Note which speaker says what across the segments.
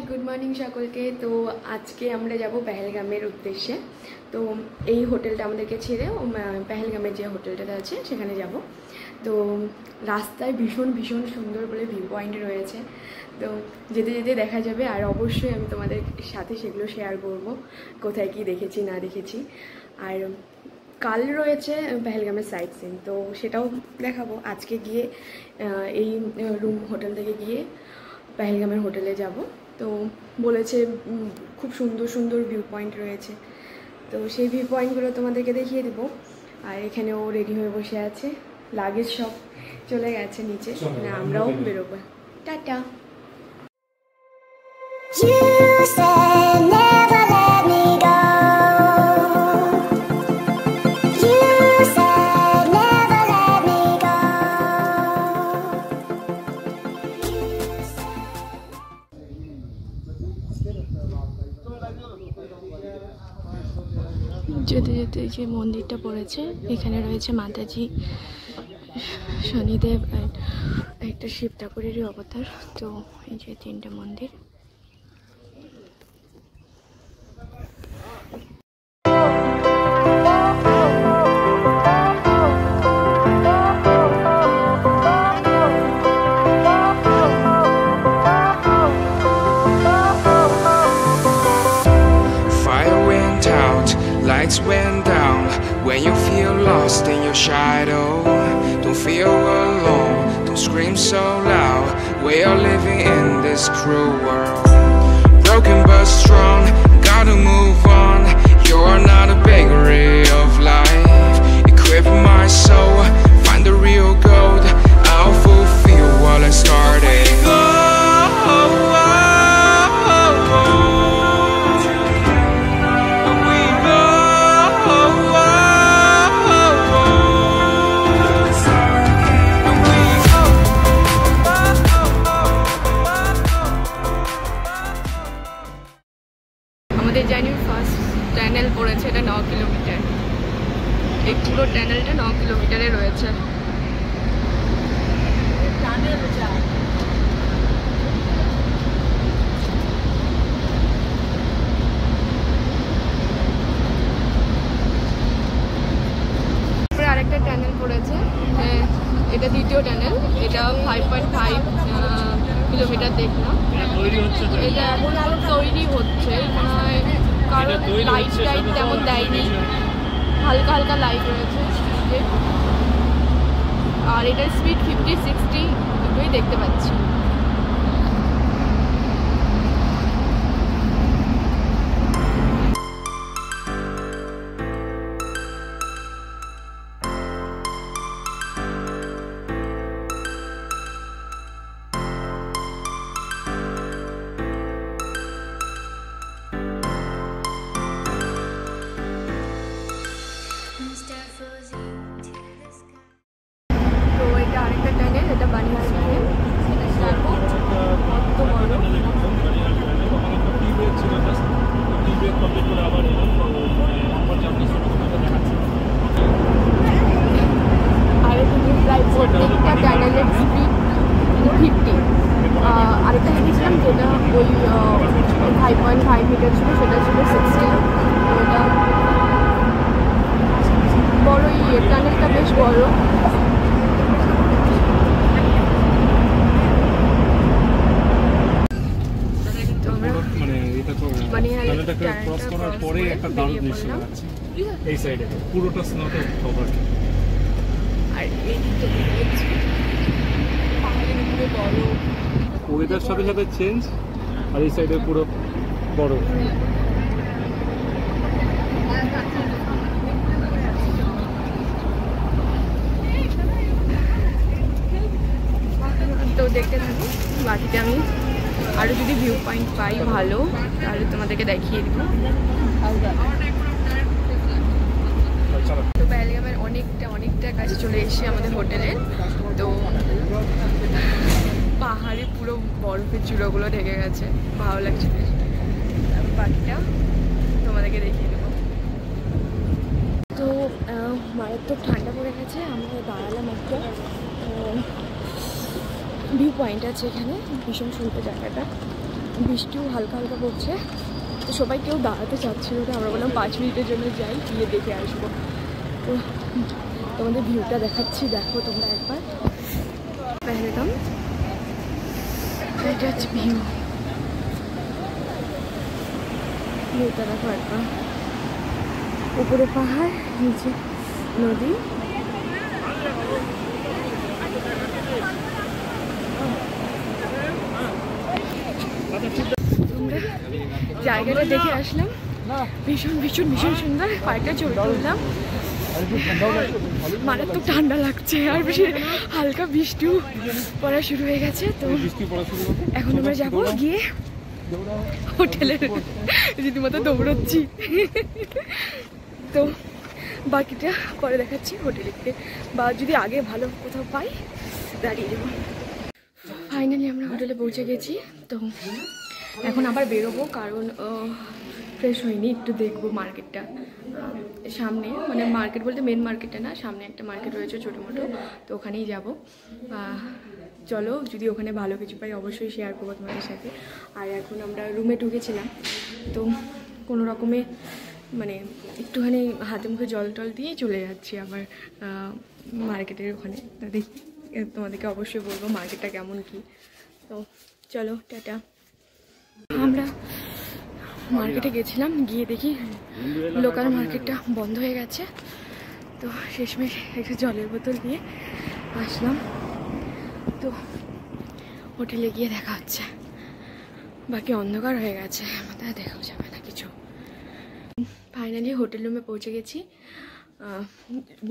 Speaker 1: Good morning सकलके। तो आज के आमरा जाबो पहलगामेर उद्देश्ये। तो এই হোটেলটা আমাদেরকে ছেড়ে पहलगामेर যে হোটেলটা আছে সেখানে যাব। তো রাস্তায় ভীষণ ভীষণ সুন্দর বলে ভিউ পয়েন্ট রয়েছে। তো যেতে যেতে দেখা যাবে, আর অবশ্যই আমি তোমাদের সাথে সেগুলো শেয়ার করব, কোথায় কি দেখেছি না দেখেছি। আর কাল রয়েছে पहलगामेर সাইট সিন, তো সেটাও দেখাবো। আজকে গিয়ে এই হোটেল থেকে গিয়ে पहलगामेर হোটেলে যাব। তো বলেছে খুব সুন্দর সুন্দর ভিউ পয়েন্ট রয়েছে, তো সেই ভিউ পয়েন্টগুলো তোমাদেরকে দেখিয়ে দেবো। আর এখানে ও রেডি হয়ে বসে আছে, লাগেজ সব চলে গেছে নিচে, আমরাও বেরোবো। টাটা। যেতে যেতে যে মন্দিরটা পড়েছে, এখানে রয়েছে মাতাজি, শনিদেব আর একটা শিব ঠাকুরেরই অবতার। তো এই যে তিনটা মন্দির।
Speaker 2: Lights went down when you feel lost in your shadow. Don't feel alone, don't scream so loud. We are living in this cruel world. Broken but strong, gotta move on. You are not a bakery of life. Equip my soul, find the real gold. I'll fulfill what I started.
Speaker 1: আমাদের জানি first tunnel পড়েছে, এটা 9 kilometre. এই পুরো টানেলটা 9 কিলোমিটারে রয়েছে। আরেকটা tunnel পড়েছে, এটা দ্বিতীয় টানেল, এটা 5.5 কিলোমিটার দেখলাম। এটা এখন আরো তৈরি হচ্ছে, কারণ লাইট টাইট তেমন দেয়নি, হালকা হালকা লাইট রয়েছে। আর এটার স্পিড 50-60 দুটোই দেখতে পাচ্ছি। তো এটা আরেকটা টানেল, এটা বানিয়ার টানেল। দেখো কত বড়। আর এখানে প্রায় প্রত্যেকটা টানেলের স্পিড 50। আরেকটা দেখেছিলাম যেটা ওই 5.5 মিটার ছিল, সেটা ছিল 60। ওটা বড়, এই টানেলটা বেশ বড়।
Speaker 3: ক্রস করার পরে একটা দারুণ দৃশ্য আছে এই সাইডে, পুরোটা স্নোতে কভার।
Speaker 1: আর এই দিকটা দেখছি পাহাড়ের উপরে বড়,
Speaker 3: ওয়েদার সাথে সাথে চেঞ্জ। আর এই সাইডে পুরো বড়।
Speaker 1: তো দেখতে থাকি, বাকিটা আমি আরও যদি ভিউ পয়েন্ট পাই ভালো তাহলে তোমাদেরকে দেখিয়ে দিব। তো পহেলগামের অনেকটা কাছে চলে এসেছি আমাদের হোটেলের। তো পাহাড়ে পুরো বরফের চূড়োগুলো ঢেকে গেছে, ভালো লাগছে বেশ। বাকিটা তোমাদেরকে দেখিয়ে দেবো। তো মারাত্মক ঠান্ডা পড়ে গেছে, আমরা দাঁড়ালাম একটা ভিউ পয়েন্ট আছে এখানে, ভীষণ সুন্দর জায়গাটা। বৃষ্টিও হালকা হালকা পড়ছে, তো সবাই কেউ দাঁড়াতে চাচ্ছিল না। আমরা বললাম 5 মিনিটের জন্য যাই, গিয়ে দেখে আসবো। তো তোমাদের ভিউটা দেখাচ্ছি, দেখো তোমরা একবার। পেহেলগাম, এটা হচ্ছে ভিউটা দেখো একবার। উপরে পাহাড়, নিচে নদী। জায়গাটা দেখে আসলাম, ভীষণ ভীষণ ভীষণ সুন্দর। পার্কটা ছবি তুললাম, মারাত্মক ঠান্ডা লাগছে, আর বেশি হালকা বৃষ্টিও পড়া শুরু হয়ে গেছে। তো এখন আমরা যাবো, গিয়ে হোটেলের রীতিমতো দৌড়চ্ছি। তো বাকিটা পরে দেখাচ্ছি হোটেলে গিয়ে, বা যদি আগে ভালো কোথাও পাই দাঁড়িয়ে যাবো। ফাইনালি আমরা হোটেলে পৌঁছে গেছি। তো এখন আবার বেরোবো, কারণ ফ্রেশ হয়নি, একটু দেখবো মার্কেটটা সামনে, মানে মার্কেট বলতে মেন মার্কেটটা না, সামনে একটা মার্কেট রয়েছে ছোটো মোটো, তো ওখানেই যাবো। চলো, যদি ওখানে ভালো কিছু পাই অবশ্যই শেয়ার করবো তোমাদের সাথে। আর এখন আমরা রুমে ঢুকেছিলাম, তো কোনো রকমে মানে একটুখানি হাতে মুখে জল টল দিয়ে চলে যাচ্ছি আবার মার্কেটের ওখানে। তোমাদেরকে অবশ্যই বলবো মার্কেটটা কেমন কি। তো চলো, টাটা। আমরা মার্কেটে গেছিলাম, গিয়ে দেখি লোকাল মার্কেটটা বন্ধ হয়ে গেছে। তো শেষমেশ একটু জলের বোতল দিয়ে আসলাম। তো হোটেলে গিয়ে দেখা হচ্ছে, বাকি অন্ধকার হয়ে গেছে, আমাদের দেখাও যাবে না কিছু। ফাইনালি হোটেল রুমে পৌঁছে গেছি।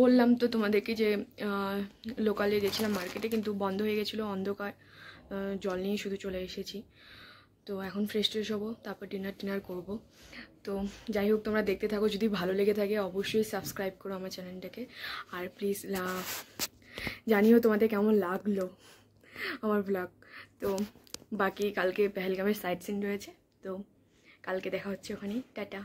Speaker 1: বললাম তো তোমাদেরকে যে লোকালে গেছিলাম মার্কেটে, কিন্তু বন্ধ হয়ে গেছিলো, অন্ধকার, জল নিয়ে শুধু চলে এসেছি। তো এখন ফ্রেশ ট্রেশ হবো, তারপর ডিনার করবো। তো যাই হোক, তোমরা দেখতে থাকো, যদি ভালো লেগে থাকে অবশ্যই সাবস্ক্রাইব করো আমার চ্যানেলটাকে। আর প্লিজ জানিও তোমাদের কেমন লাগলো আমার ব্লগ। তো বাকি কালকে পেহেলগামের সাইট সিন রয়েছে, তো কালকে দেখা হচ্ছে ওখানেই। টাটা।